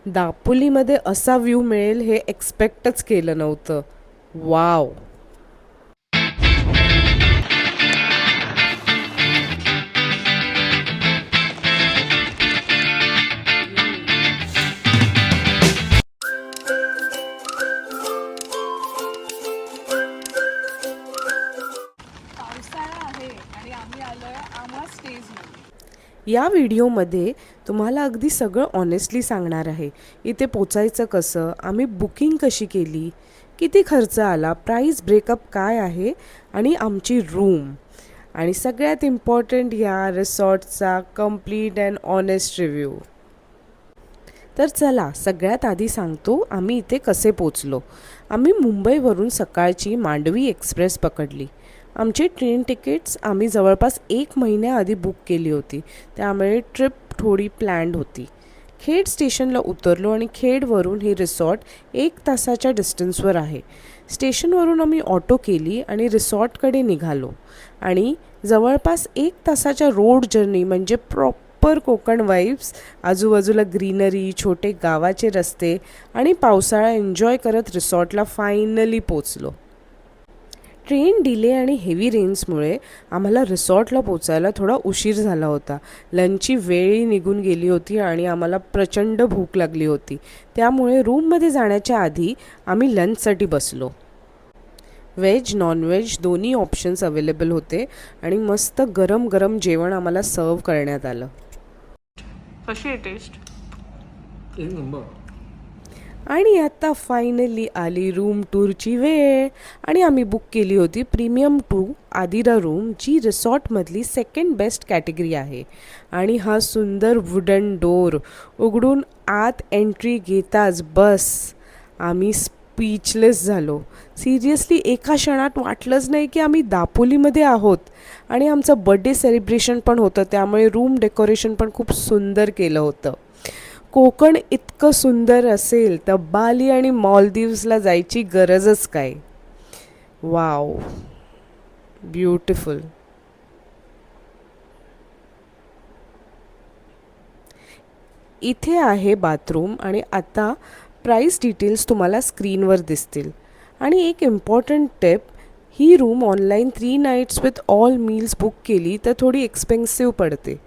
दापोलीमध्ये असा व्ह्यू मिळेल हे एक्सपेक्टच केलं नव्हतं. वाव. पावसाळा आहे आणि आम्ही आलोय आम्हा स्टेजमध्ये. या व्हिडिओमध्ये तुम्हाला अगदी सगळं ऑनेस्टली सांगणार आहे. इथे पोचायचं कसं, आम्ही बुकिंग कशी केली, किती खर्च आला, प्राईस ब्रेकअप काय आहे आणि आमची रूम, आणि सगळ्यात इम्पॉर्टंट या रिसॉर्टचा कम्प्लीट अँड ऑनेस्ट रिव्ह्यू. तर चला सगळ्यात आधी सांगतो आम्ही इथे कसे पोचलो. आम्ही मुंबईवरून सकाळची मांडवी एक्सप्रेस पकडली. आमची ट्रेन तिकीट्स आम्ही जवळपास 1 महिन्याआधी बुक केली होती, त्यामुळे ट्रिप थोडी प्लॅन्ड होती. खेड स्टेशनला उतरलो आणि खेडवरून हे रिसॉर्ट 1 तासाच्या डिस्टन्सवर आहे. स्टेशनवरून आम्ही ऑटो केली आणि रिसॉर्टकडे निघालो आणि जवळपास 1 तासाच्या रोड जर्नी म्हणजे प्रॉपर कोकण वाईब्स, आजूबाजूला ग्रीनरी, छोटे गावाचे रस्ते आणि पावसाळा एन्जॉय करत रिसॉर्टला फायनली पोचलो. ट्रेन डिले आणि हेवी रेन्समुळे आम्हाला रिसॉर्टला पोचायला थोडा उशीर झाला होता. लंचची वेळही निघून गेली होती आणि आम्हाला प्रचंड भूक लागली होती. त्यामुळे रूममध्ये जाण्याच्या आधी आम्ही लंचसाठी बसलो. व्हेज नॉनव्हेज दोन्ही ऑप्शन्स अवेलेबल होते आणि मस्त गरम गरम जेवण आम्हाला सर्व करण्यात आलं. कशी आहे टेस्ट? एक नंबर. आणि आता फायनली आली रूम टूरची वेळ आणि आम्ही बुक केली होती प्रीमियम 2 आदिरा रूम, जी रिसॉर्टमधली सेकंड बेस्ट कॅटेगरी आहे. आणि हा सुंदर वुडन डोर उघडून आत एंट्री घेताच बस आम्ही स्पीचलेस झालो. सिरियसली एका क्षणात वाटलंच नाही की आम्ही दापोलीमध्ये आहोत. आणि आमचं बड्डे सेलिब्रेशन पण होतं, त्यामुळे रूम डेकोरेशन पण खूप सुंदर केलं होतं. कोकण इतकं सुंदर असेल तर बाली आणि मालदीव्सला जायची गरजच काय. Wow, beautiful. इथे आहे बाथरूम आणि आता प्राईस डिटेल्स तुम्हाला स्क्रीनवर दिसतील. आणि एक important tip, he room online 3 nights with all meals book केली तर थोडी एक्सपेन्सिव्ह पडते.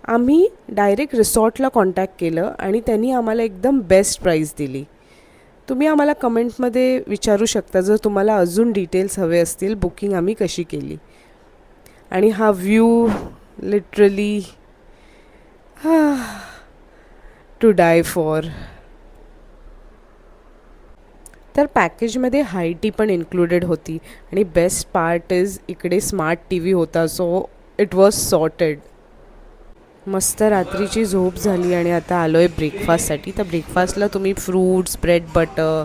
आम्ही डायरेक्ट रिसॉर्टला कॉन्टॅक्ट केलं आणि त्यांनी आम्हाला एकदम बेस्ट प्राईस दिली. तुम्ही आम्हाला कमेंटमध्ये विचारू शकता जर तुम्हाला अजून डिटेल्स हवे असतील बुकिंग आम्ही कशी केली. आणि हा view literally to die for. तर पॅकेजमध्ये हाय टी पण इन्क्लुडेड होती आणि बेस्ट पार्ट इज इकडे स्मार्ट टी व्ही होता, सो इट वॉज सॉर्टेड. मस्त रात्रीची झोप झाली आणि आता आलो आहे ब्रेकफास्टसाठी. तर ब्रेकफास्टला तुम्ही फ्रूट्स, ब्रेड बटर,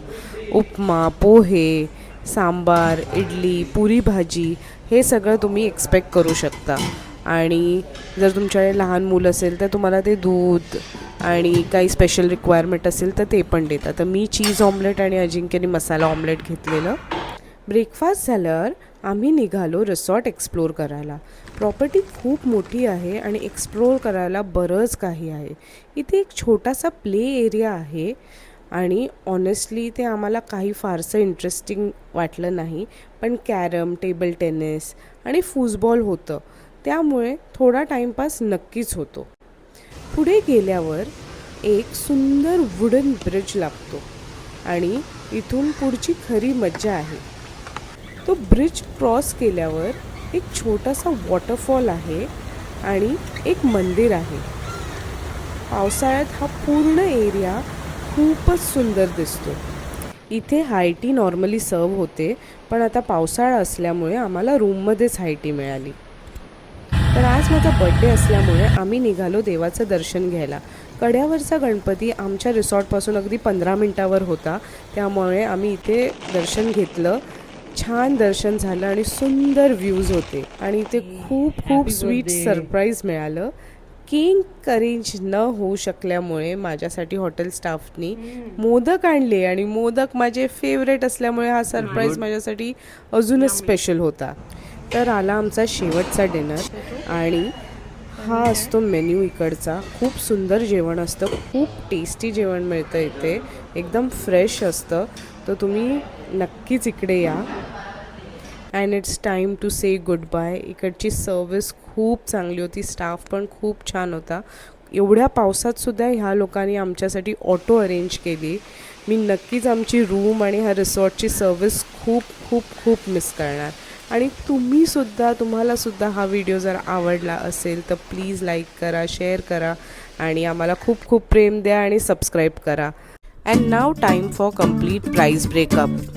उपमा, पोहे, सांबार, इडली, पुरी भाजी हे सगळं तुम्ही एक्सपेक्ट करू शकता. आणि जर तुमच्याकडे लहान मुलं असेल तर तुम्हाला ते दूध आणि काही स्पेशल रिक्वायरमेंट असेल तर ते पण देतात. तर मी चीज ऑमलेट आणि अजिंक्यने मसाला ऑमलेट घेतलेलं. ब्रेकफास्ट झाल्यावर आम्ही निघालो रिसॉर्ट एक्सप्लोर करायला. प्रॉपर्टी खूप मोठी आहे आणि एक्सप्लोर करायला बरंच काही आहे. इथे एक छोटासा प्ले एरिया आहे आणि ऑनेस्टली ते आम्हाला काही फारसं इंटरेस्टिंग वाटलं नाही, पण कॅरम, टेबल टेनिस आणि फुटबॉल होतं, त्यामुळे थोडा टाईमपास नक्कीच होतो. पुढे गेल्यावर एक सुंदर वुडन ब्रिज लागतो आणि इथून पुढची खरी मज्जा आहे. तो ब्रिज क्रॉस केल्यावर एक छोटासा वॉटरफॉल आहे आणि एक मंदिर आहे. पावसाळ्यात हा पूर्ण एरिया खूपच सुंदर दिसतो. इथे हाय टी नॉर्मली सर्व होते, पण आता पावसाळा असल्यामुळे आम्हाला रूममध्येच हाय टी मिळाली. तर आज माझा बड्डे असल्यामुळे आम्ही निघालो देवाचं दर्शन घ्यायला. कड्यावरचा गणपती आमच्या रिसॉर्टपासून अगदी 15 मिनटावर होता, त्यामुळे आम्ही इथे दर्शन घेतलं. छान दर्शन झालं आणि सुंदर व्ह्यूज होते. आणि इथे खूप खूप स्वीट सरप्राईज मिळालं. केक अरेंज न होऊ शकल्यामुळे माझ्यासाठी हॉटेल स्टाफनी मोदक आणले आणि मोदक माझे फेवरेट असल्यामुळे हा सरप्राईज माझ्यासाठी अजूनच स्पेशल होता. तर आला आमचा शेवटचा डिनर आणि हा असतो मेन्यू इकडचा. खूप सुंदर जेवण असतं, खूप टेस्टी जेवण मिळतं इथे, एकदम फ्रेश असतं. तर तुम्ही नक्कीच इकडे या. And it's time to say goodbye. इकडची सर्विस खूप चांगली होती, स्टाफ पण खूप छान होता. एवढ्या पावसातसुद्धा ह्या लोकांनी आमच्यासाठी ऑटो अरेंज केली. मी नक्कीच आमची रूम आणि ह्या रिसॉर्टची सर्विस खूप खूप खूप मिस करणार. आणि तुम्हालासुद्धा हा व्हिडिओ जर आवडला असेल तर प्लीज लाईक करा, शेअर करा आणि आम्हाला खूप खूप प्रेम द्या आणि सबस्क्राईब करा. And now time for complete price breakup.